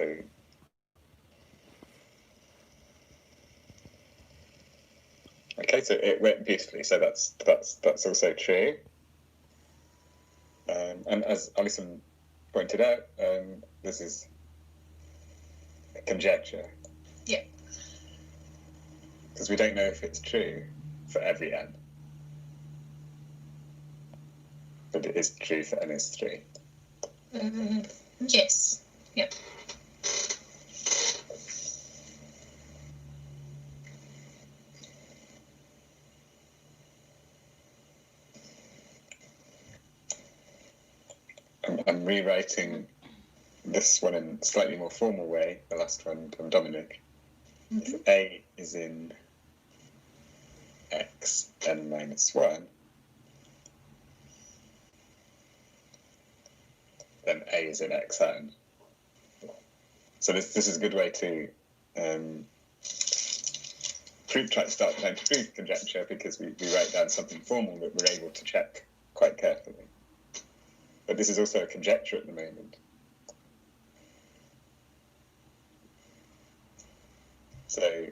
So okay, so it went beautifully. So that's also true. And as Alison pointed out, this is a conjecture. Yeah. Because we don't know if it's true for every n. But it is true for n is 3. Yes. Yep. I'm rewriting this one in a slightly more formal way, the last one from Dominic. Mm-hmm. If A is in x n minus 1, then A is in x n. So this is a good way to start trying to prove conjecture, because we write down something formal that we're able to check quite carefully. But this is also a conjecture at the moment. So,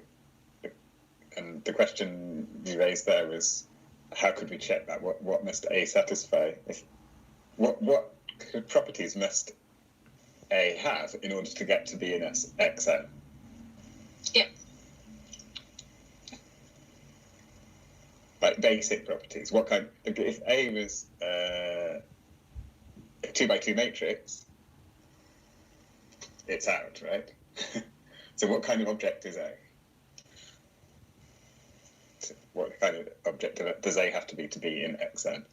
and the question you raised there was, how could we check that? What must A satisfy? What properties must A have in order to get to B in Xn? Yeah. Like basic properties. What kind? If A was a 2x2 matrix, it's out, right? So what kind of object is A? What kind of object does A have to be in Xn?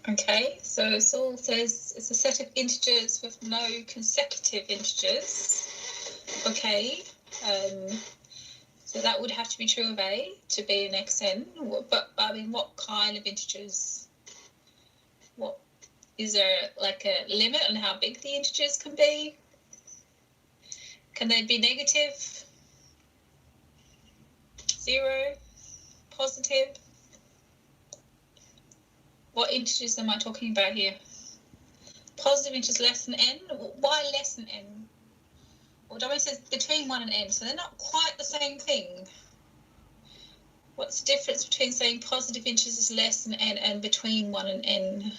Okay, so Saul says it's a set of integers with no consecutive integers. Okay, so that would have to be true of A to be an Xn. But I mean, what kind of integers? What is there, like a limit on how big the integers can be? Can they be negative, 0, positive? What integers am I talking about here? Positive integers less than n. Why less than n? Well, Dominic says between 1 and n, so they're not quite the same thing. What's the difference between saying positive integers is less than n and between 1 and n?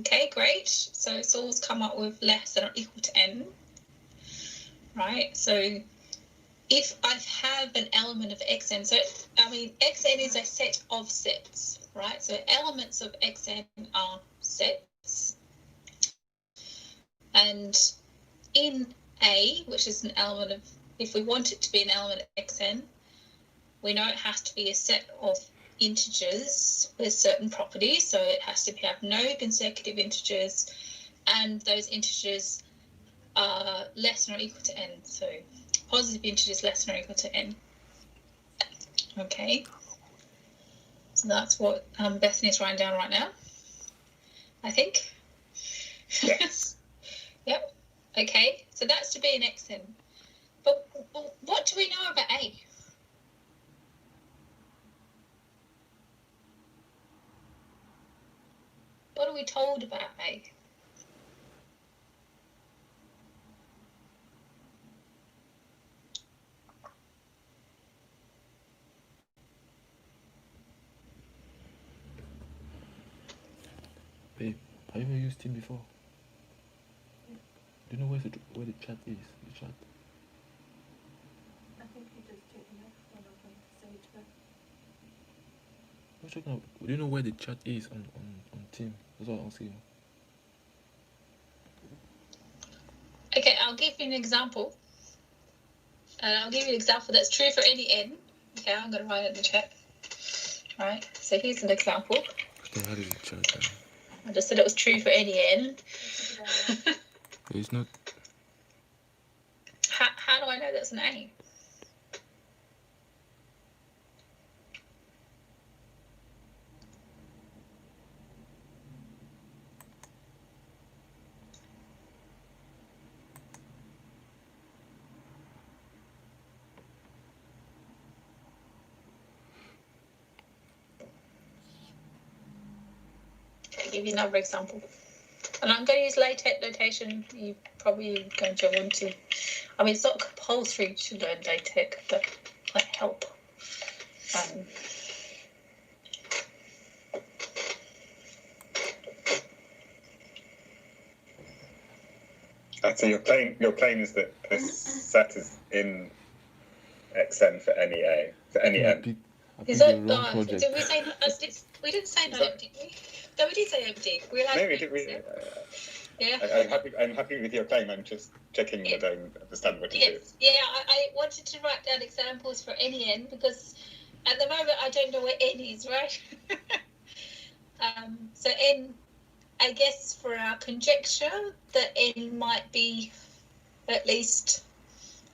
Okay, great. So Saul's come up with less than or equal to n, right? So if I have an element of xn, so I mean, xn is a set of sets, right? So elements of xn are sets. And in A, which is an element of, if we want it to be an element of xn, we know it has to be a set of integers with certain properties. So it has to have no consecutive integers, and those integers are less than or equal to n. So positive integers less than or equal to n. Okay. So that's what Bethany's writing down right now, I think. Yes. Yep. Okay. So that's to be an xn. But what do we know about A? What are we told about A? Babe, have you ever used Team before? Do you know where the chat is? The chat. I think you just take the microphone off and say it to them. What you talking about? Do you know where the chat is on Team? That's what I'm asking. Okay, I'll give you an example. And I'll give you an example that's true for any n. Okay, I'm going to write it in the chat. All right, so here's an example. Okay, how did the chat? I just said it was true for any n. It's not. as an A. I'll give you another example. And I'm going to use LaTeX notation. You're probably going to want to. I mean, it's not compulsory to learn LaTeX, but might help. So your claim is that this set is in Xn for any A, for any I n. picked Is the it? wrong project. Did we say no? We didn't say no empty. No, we did say empty. We like Maybe did we? Yeah. I'm happy with your claim. I'm just checking that I understand what it is. Yeah, I wanted to write down examples for any n because at the moment I don't know where n is, right? So n, I guess for our conjecture, that n might be at least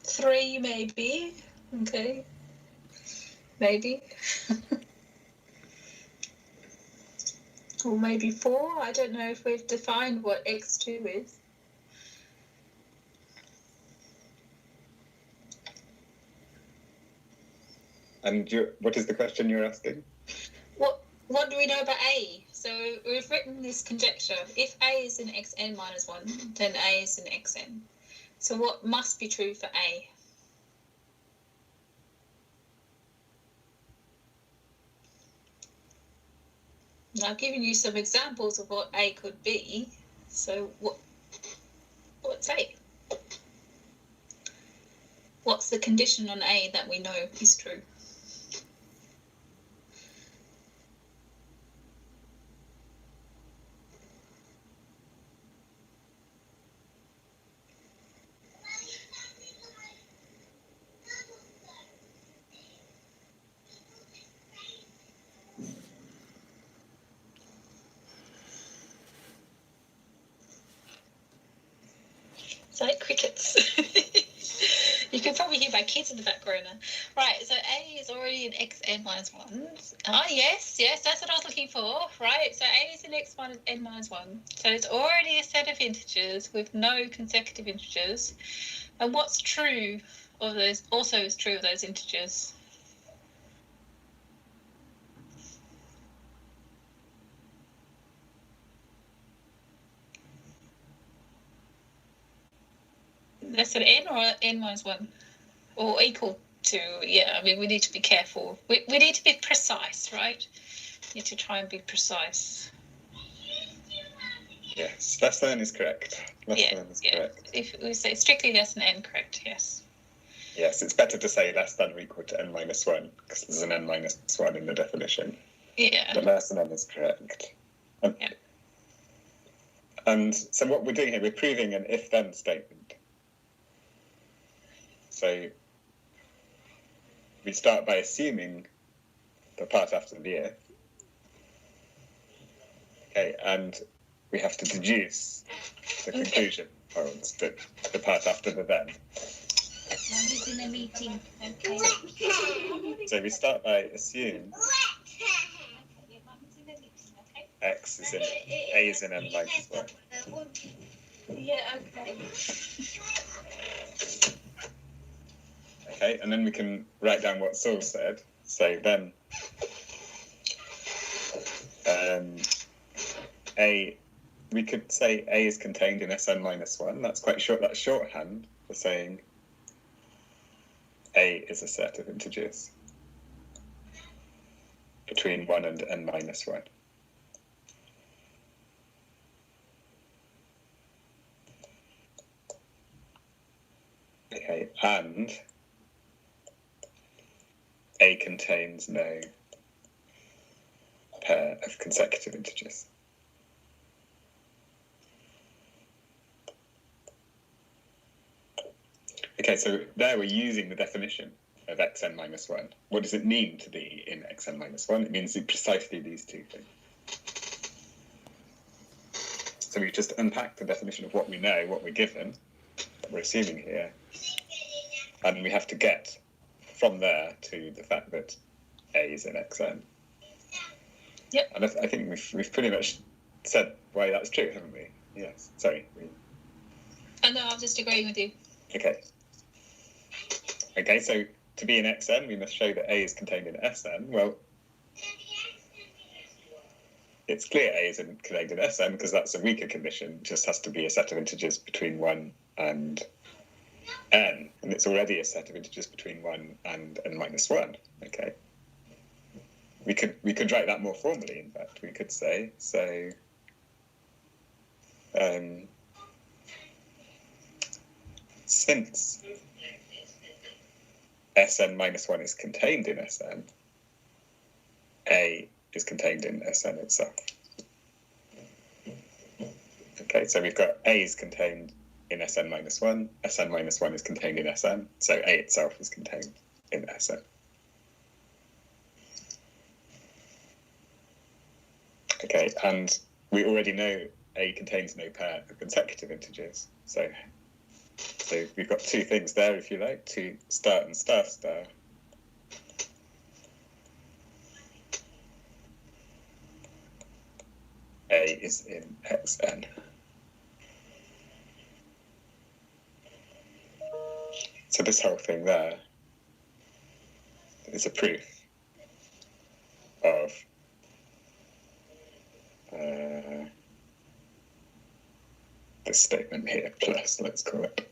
3, maybe. Okay. Maybe. Or maybe 4. I don't know if we've defined what x2 is. And what is the question you're asking? What do we know about A? So we've written this conjecture. If A is in xn minus 1, then A is in xn. So what must be true for A? Now I've given you some examples of what A could be. So what's A? What's the condition on A that we know is true? It's like crickets. You can probably hear my kids in the background now. Right, so A is already in xn minus 1. Ah, yes, that's what I was looking for. Right, so A is in x minus n minus 1. So it's already a set of integers with no consecutive integers. And what's true of those, also is true of those integers? Less than n or n minus 1? Or equal to, yeah, I mean, we need to be careful. We need to be precise, right? We need to try and be precise. Yes, less than is correct. Less than is correct. If we say strictly less than n, correct, yes. Yes, it's better to say less than or equal to n minus 1, because there's an n minus 1 in the definition. Yeah. But less than n is correct. And so what we're doing here, we're proving an if-then statement. So we start by assuming the part after the if. Okay, and we have to deduce the conclusion, or the part after the then. Mommy's in a meeting. Okay. So we start by assuming x is in a is in n minus 1. Yeah, okay. Okay, and then we can write down what Saul said. So then we could say A is contained in Sn minus 1. That's quite short. That's shorthand for saying A is a set of integers between 1 and n minus 1. Okay, and A contains no pair of consecutive integers. Okay, so there we're using the definition of xn minus 1. What does it mean to be in xn minus 1? It means precisely these two things. So we just unpack the definition of what we know, what we're given, what we're assuming here. And we have to get from there to the fact that A is in Xn. Yep. And I think we've pretty much said why that's true, haven't we? Yes. Sorry. No, I'm just agreeing with you. Okay. Okay, so to be in Xn, we must show that A is contained in Sn. Well, it's clear A is contained in Sn because that's a weaker condition. It just has to be a set of integers between 1 and n, and it's already a set of integers between 1 and n minus 1. Okay. We could write that more formally, in fact. We could say, so since Sn minus 1 is contained in Sn, A is contained in Sn itself. Okay, so we've got A is contained in Sn minus 1, Sn minus 1 is contained in Sn, so A itself is contained in Sn. Okay, and we already know A contains no pair of consecutive integers, so we've got two things there, if you like, two star and star star. A is in Xn. So this whole thing there is a proof of this statement here, plus, let's call it.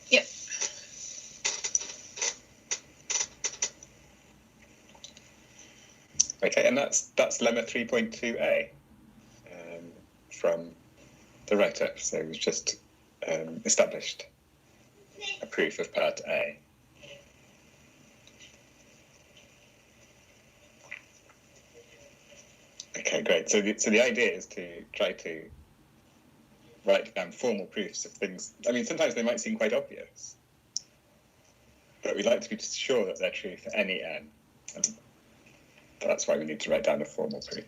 Yep. Okay, and that's lemma 3.2a from the write-up. So we've just established a proof of part A. Okay, great. So the idea is to try to write down formal proofs of things. I mean, sometimes they might seem quite obvious, but we'd like to be sure that they're true for any n. And that's why we need to write down a formal proof.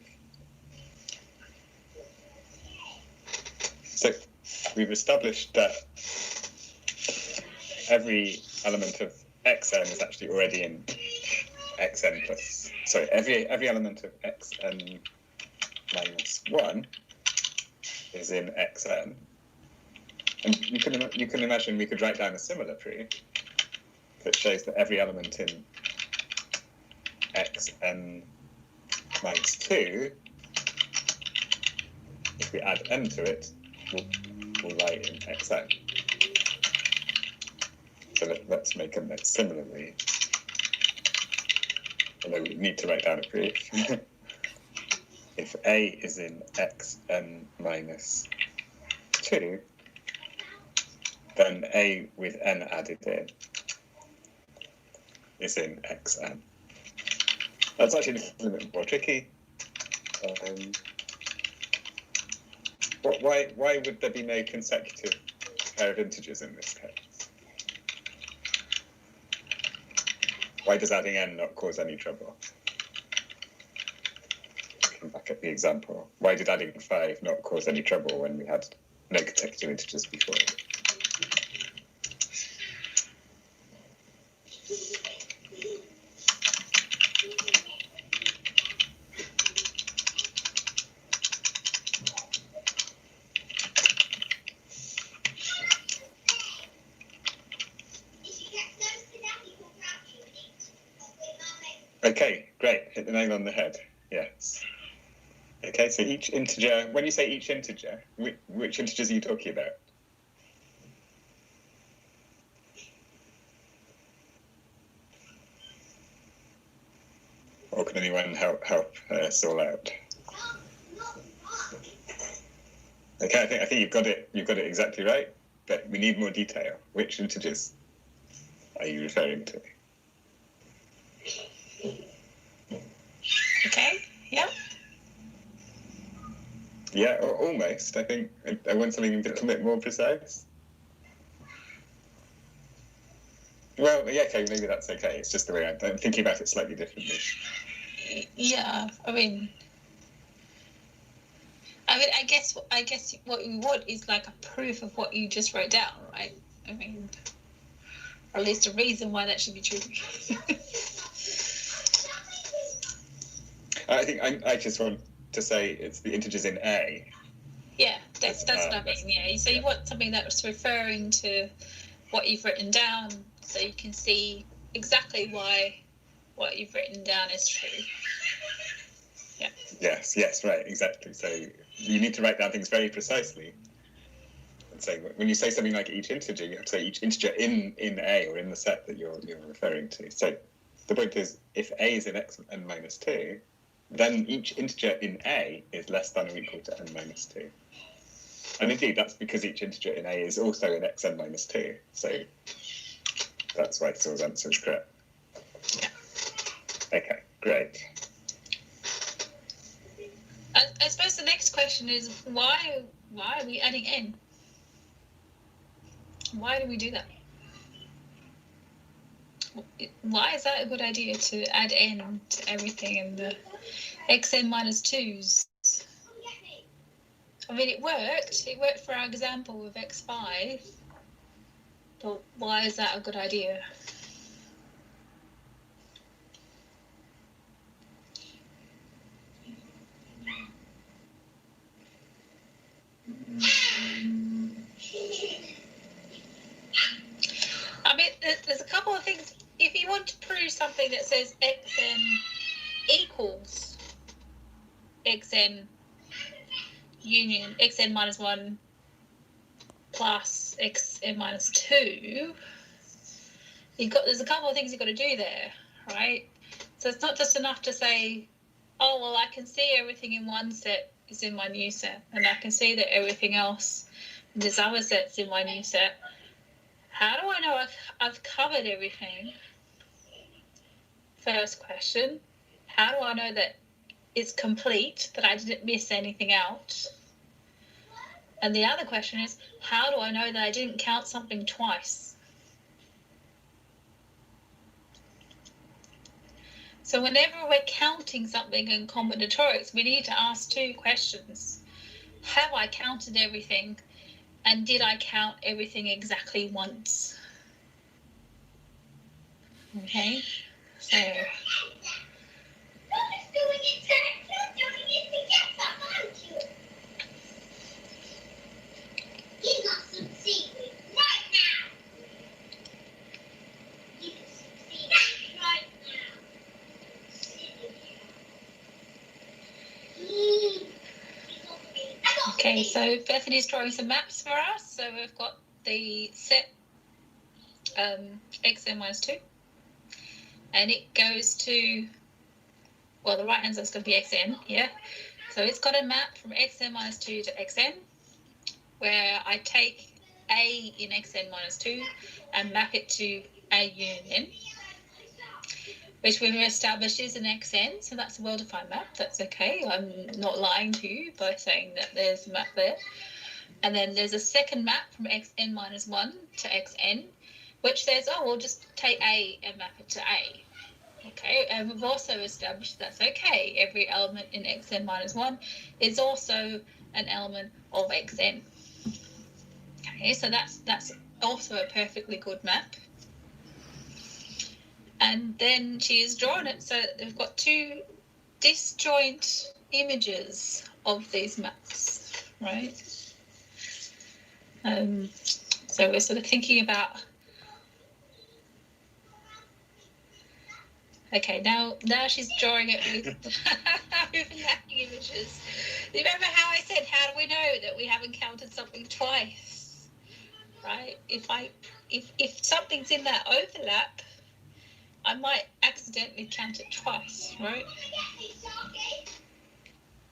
So we've established that every element of Xn is actually already in Xn plus, sorry, every element of Xn minus 1 is in Xn. And you can imagine we could write down a similar proof that shows that every element in Xn minus 2, if we add n to it, will lie in Xn. So let's make a note similarly, although we need to write down a proof. If A is in Xn minus 2, then A with n added in is in Xn. That's actually a little bit more tricky. Why would there be no consecutive pair of integers in this case? Why does adding n not cause any trouble? Come back at the example. Why did adding 5 not cause any trouble when we had no consecutive integers before? Okay, great. Hit the nail on the head. Yes. Okay, so each integer, when you say each integer, which integers are you talking about? Or can anyone help us all out? Okay, I think you've got it exactly right, but we need more detail. Which integers are you referring to? Okay, yeah. Yeah, almost. I think I want something a little bit more precise. Well, yeah, okay, maybe that's okay. It's just the way I'm thinking about it slightly differently. Yeah, I mean, I guess what you want is like a proof of what you just wrote down, right? I mean, Or at least a reason why that should be true. I think I just want to say it's the integers in A. Yeah, that's what I mean. Yeah, so you want something that's referring to what you've written down, so you can see exactly why what you've written down is true. Yeah. Yes, right, exactly. So you need to write down things very precisely. And so when you say something like each integer, you have to say each integer in A or in the set that you're referring to. So the point is, if A is in xn minus 2, then each integer in A is less than or equal to n minus 2. And indeed, that's because each integer in A is also in xn minus 2. So that's why Saul's answer is correct. Okay, great. I suppose the next question is why are we adding n? Why do we do that? Why is that a good idea to add n to everything in the xn minus 2s? I mean, it worked. It worked for our example with x5. But why is that a good idea? I mean, there's a couple of things. If you want to prove something that says xn equals xn union xn minus 1 plus xn minus 2, there's a couple of things you've got to do there, right? So it's not just enough to say, oh, well, I can see everything in one set is in my new set, and I can see that everything else in this other set's in my new set. How do I know I've covered everything? First question. How do I know that it's complete, that I didn't miss anything out? And the other question is, how do I know that I didn't count something twice? So whenever we're counting something in combinatorics, we need to ask two questions. Have I counted everything? And did I count everything exactly once? Okay, so... Okay, so Bethany's drawing some maps for us. So we've got the set xn minus 2, and it goes to, well, the right hand side's going to be xn, yeah? So it's got a map from xn minus 2 to xn, where I take a in xn minus 2 and map it to a union, which we've established is an xn, so that's a well-defined map. That's okay. I'm not lying to you by saying that there's a map there. And then there's a second map from xn minus 1 to xn, which says, oh, we'll just take A and map it to A. Okay, and we've also established that's okay. Every element in xn minus 1 is also an element of xn. Okay, so that's also a perfectly good map. And then she's drawn it so they've got two disjoint images of these maps, right? So we're sort of thinking about, okay, now she's drawing it with mapping images. Remember how I said, how do we know that we haven't counted something twice, right? If something's in that overlap, I might accidentally count it twice, right?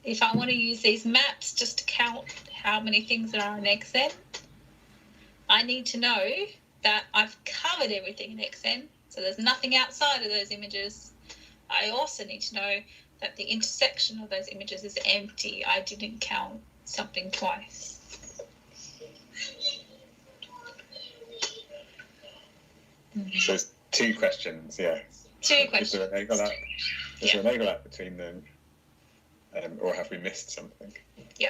If I want to use these maps just to count how many things there are in xn, I need to know that I've covered everything in xn, so there's nothing outside of those images. I also need to know that the intersection of those images is empty. I didn't count something twice. So it's two questions, yeah. Two questions. Is there an overlap? Is there an overlap between them? Or have we missed something? Yeah.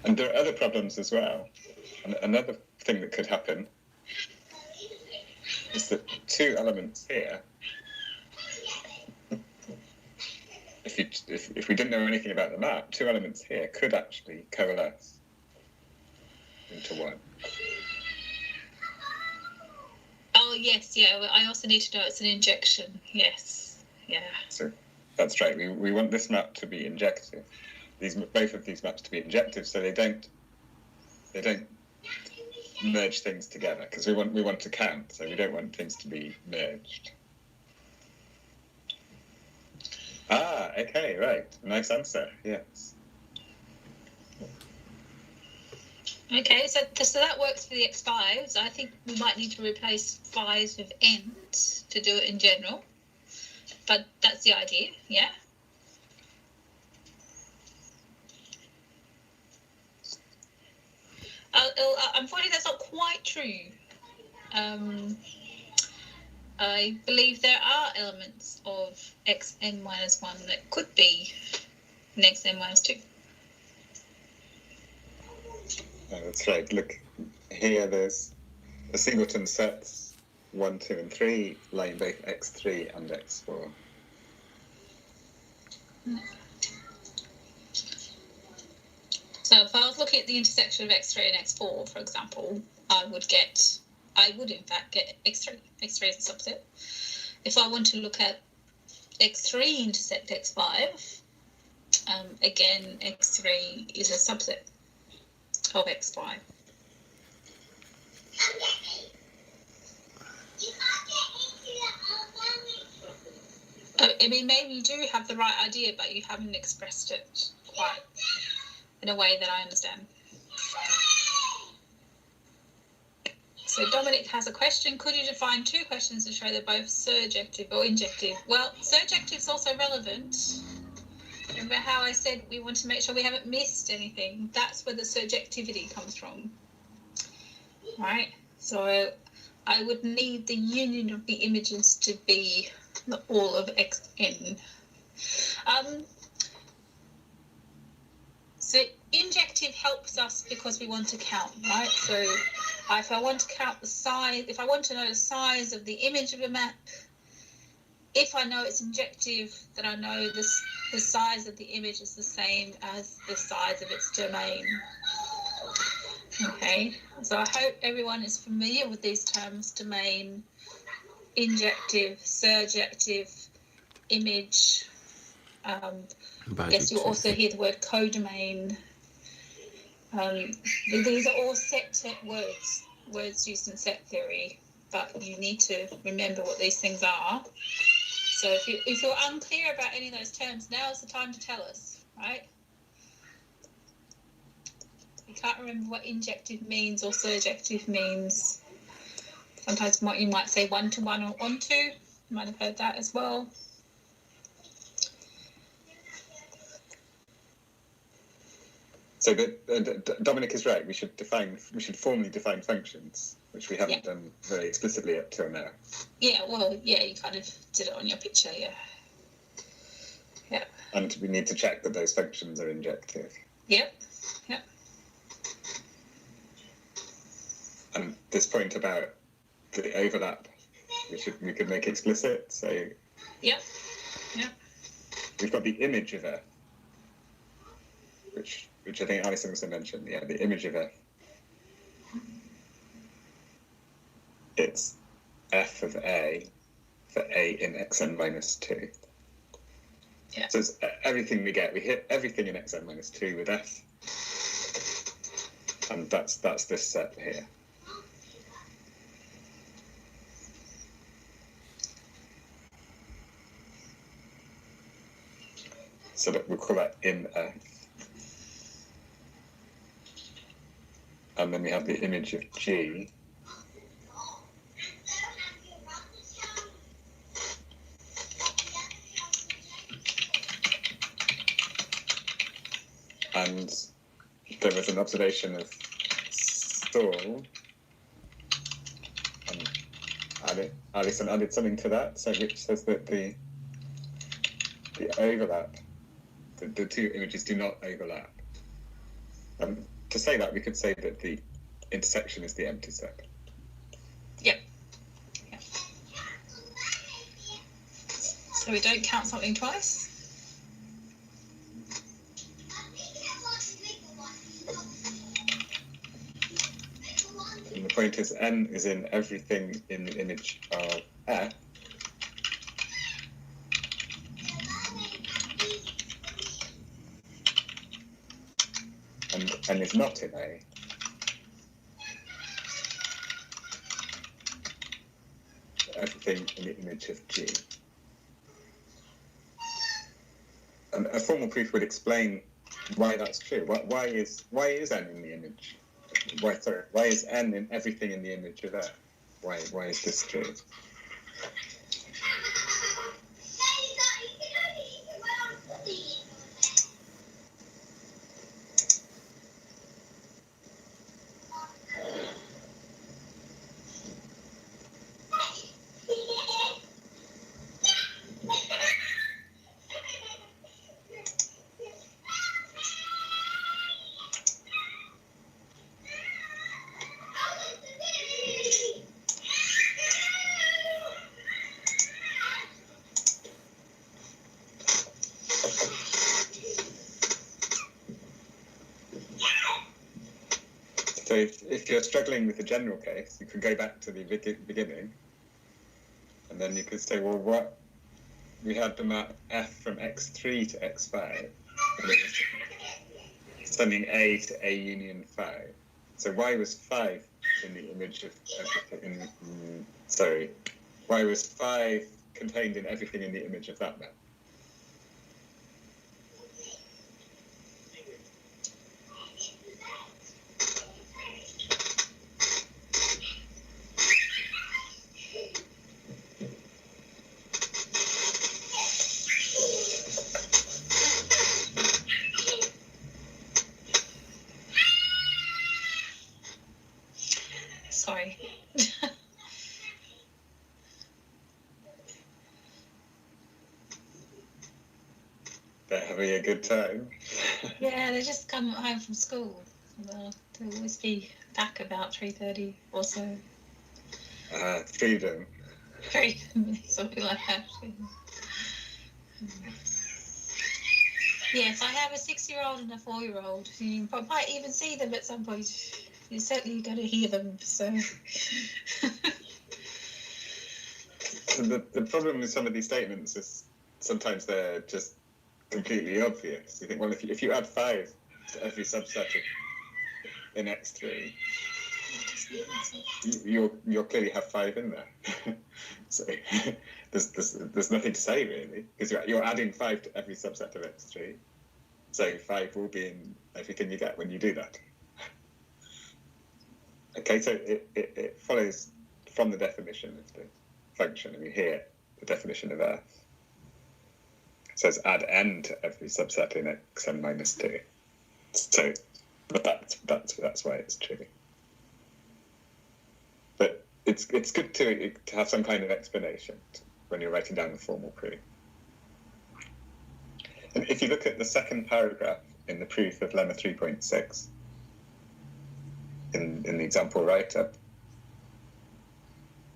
And there are other problems as well. And another thing that could happen is that two elements here, if we didn't know anything about the map, two elements here could actually coalesce into one. Oh, yes, yeah. Well, I also need to know it's an injection. Yes, yeah. So that's right. We want this map to be injective. Both of these maps to be injective, so they don't merge things together, because we want to count, so we don't want things to be merged. Ah, okay, right. Nice answer. Yes. Okay, so that works for the X5s. I think we might need to replace 5s with ends to do it in general. But that's the idea, yeah? Unfortunately, that's not quite true. I believe there are elements of xn minus 1 that could be an xn minus 2. Oh, that's right. Look, here there's a singleton sets 1, 2, and 3, lying both x3 and x4. So if I was looking at the intersection of x3 and x4, for example, I would in fact get x3. x3 is a subset. If I want to look at x3 intersect x5, again, x3 is a subset of x5. I mean, maybe you do have the right idea, but you haven't expressed it quite in a way that I understand. So Dominic has a question. Could you define two questions to show they're both surjective or injective? Well, surjective is also relevant. Remember how I said we want to make sure we haven't missed anything? That's where the surjectivity comes from, right? So I would need the union of the images to be all of xn. So injective helps us because we want to count, right? So if I want to count the size, if I want to know the size of the image of a map, if I know it's injective, then I know the size of the image is the same as the size of its domain. Okay, so I hope everyone is familiar with these terms: domain, injective, surjective, image. I guess you'll also hear the word codomain. These are all set words used in set theory, but you need to remember what these things are. So if you're unclear about any of those terms, now is the time to tell us, right? You can't remember what injective means or surjective means. Sometimes you might say one-to-one or onto. You might have heard that as well. So Dominic is right. We should formally define functions, which we haven't done very explicitly up till now. Yeah, well, yeah, you kind of did it on your picture, yeah. Yeah. And we need to check that those functions are injective. Yep. And this point about the overlap, we could make explicit. So Yep. We've got the image of F, which I think Alison also mentioned. Yeah, the image of F. It's F of A for A in xn minus 2. Yeah. So it's everything we get. We hit everything in xn minus 2 with F. And that's this set here. So that we'll call that in F. And then we have the image of G. And there was an observation of Stall. And Alison added something to that, so which says that the overlap, the two images do not overlap. To say that, we could say that the intersection is the empty set. Yep. Yep. So we don't count something twice. And the point is n is in everything in the image of F. And is not in A. Everything in the image of G. And a formal proof would explain why that's true. Why is n in the image? Why is n in everything in the image of F? Why is this true? So if you're struggling with the general case, you could go back to the beginning, and then you could say, well, what we had the map F from x3 to x5, and it was sending A to A union 5. So why was 5 in the image of everything? Sorry, why was 5 contained in everything in the image of that map? Sorry. They're having a good time. Yeah, they just come home from school. They'll always be back about 3:30 or so. Freedom. Something like that. Yes, I have a 6-year-old and a 4-year-old. You might even see them at some point. You're certainly going to hear them. So. The problem with some of these statements is sometimes they're just completely obvious. You think, well, if you add 5 to every subset in X3, you'll clearly have 5 in there. So there's nothing to say really, because you're adding 5 to every subset of X3. So 5 will be in everything you get when you do that. Okay, so it follows from the definition of the function, and we hear the definition of F. It says add n to every subset in xn minus 2. So, but that's why it's true. But it's good to have some kind of explanation when you're writing down the formal proof. And if you look at the second paragraph in the proof of lemma 3.6, in the example write-up,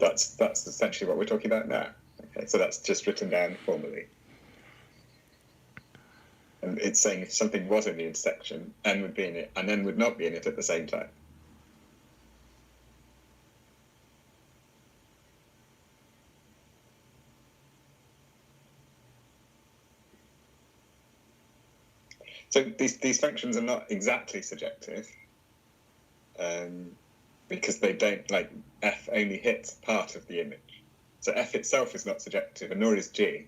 that's essentially what we're talking about now. Okay, so that's just written down formally. And it's saying if something was in the intersection, n would be in it, and n would not be in it at the same time. So these functions are not exactly surjective, because they don't, like, f only hits part of the image. So f itself is not surjective, and nor is g.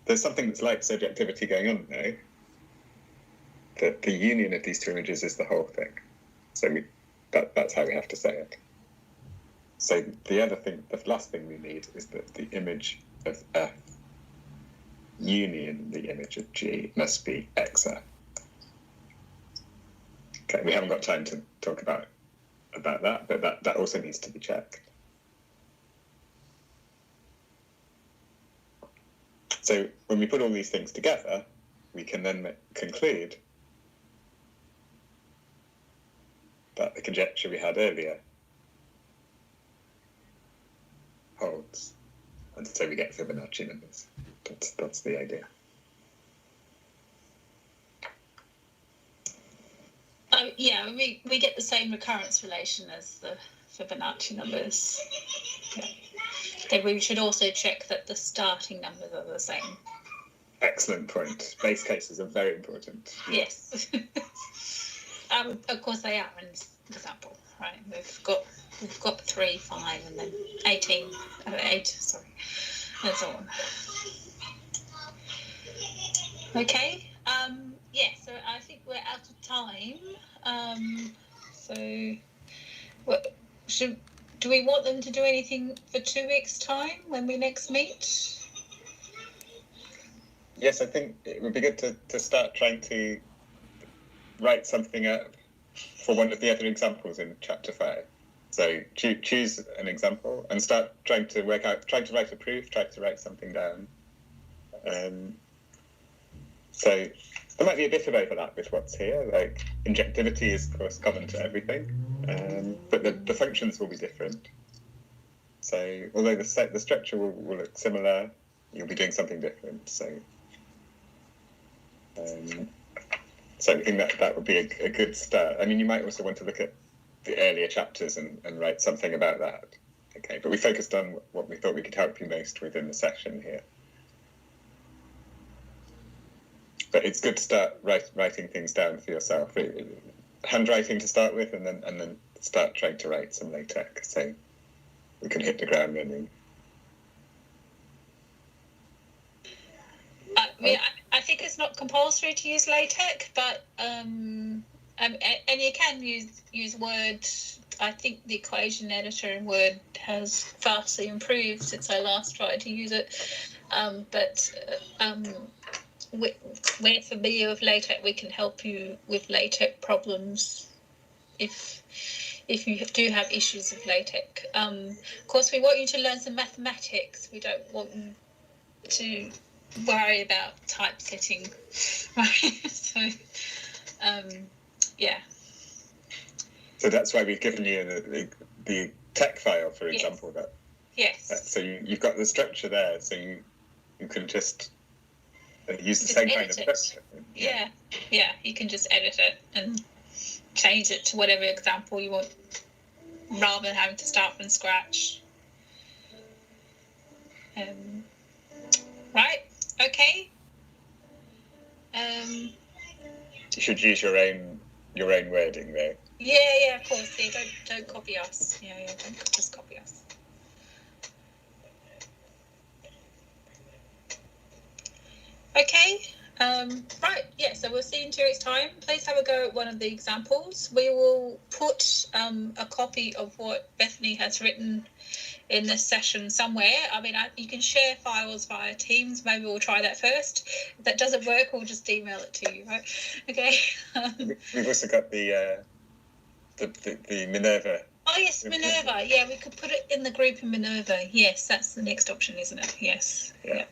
There's something that's like surjectivity going on now. The union of these two images is the whole thing. So that's how we have to say it. So the last thing we need is that the image of F union the image of G must be XF. Okay, we haven't got time to talk about that, but that also needs to be checked. So when we put all these things together, we can then conclude that the conjecture we had earlier holds. And so we get Fibonacci numbers. That's the idea. Yeah, we get the same recurrence relation as the Fibonacci numbers. Yeah. Then we should also check that the starting numbers are the same. Excellent point. Base cases are very important. Yes. Of course they are in this example, right? We've got 3, 5, and then 18, 8, sorry, and so on. Okay. Yeah, so I think we're out of time. So do we want them to do anything for 2 weeks' time when we next meet? Yes, I think it would be good to start trying to write something up for one of the other examples in chapter 5. So choose an example and start trying to write a proof, try to write something down. So there might be a bit of overlap with what's here, like injectivity is of course common to everything, but the functions will be different. So although the structure will look similar, you'll be doing something different. So I think that would be a good start. I mean, you might also want to look at the earlier chapters and write something about that. Okay, but we focused on what we thought we could help you most within the session here. But it's good to start writing things down for yourself. Handwriting to start with, and then start trying to write some LaTeX, so we can hit the ground running. I think it's not compulsory to use LaTeX, but and you can use Word. I think the equation editor in Word has vastly improved since I last tried to use it. We're familiar with LaTeX. We can help you with LaTeX problems if you do have issues with LaTeX. Of course, we want you to learn some mathematics. We don't want you to worry about typesetting, right? So, yeah. So that's why we've given you the tech file, for Yes. example. Yes. So you've got the structure there, so you can just use the Just same kind edit of it. structure. Yeah. You can just edit it and change it to whatever example you want, rather than having to start from scratch. Right. Okay. You should use your own wording there. Yeah, of course. Yeah, don't copy us. Yeah, don't just copy us. Okay. Right. Yeah. So we'll see you in 2 weeks' time. Please have a go at one of the examples. We will put a copy of what Bethany has written in this session somewhere. I mean, you can share files via Teams. Maybe we'll try that first. If that doesn't work, we'll just email it to you, right? Okay. We've also got the Minerva. Oh, yes, Minerva. Yeah, we could put it in the group in Minerva. Yes, that's the next option, isn't it? Yes. Yeah.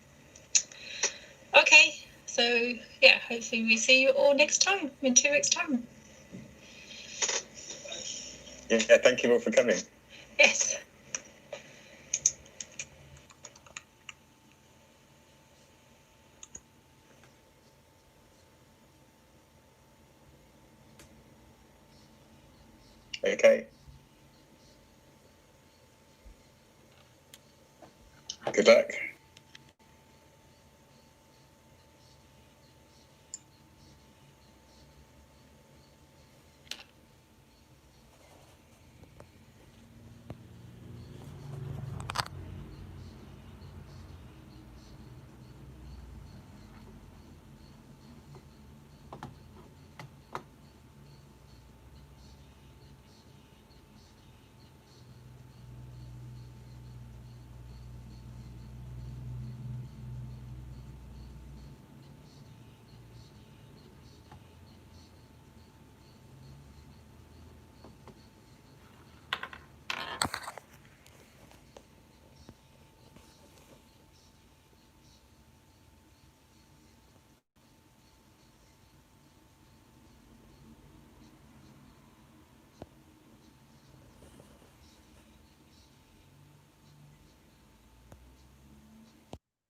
Okay. So, yeah, hopefully we see you all next time, in 2 weeks' time. Yeah, thank you all for coming. Yes. Okay. Good luck.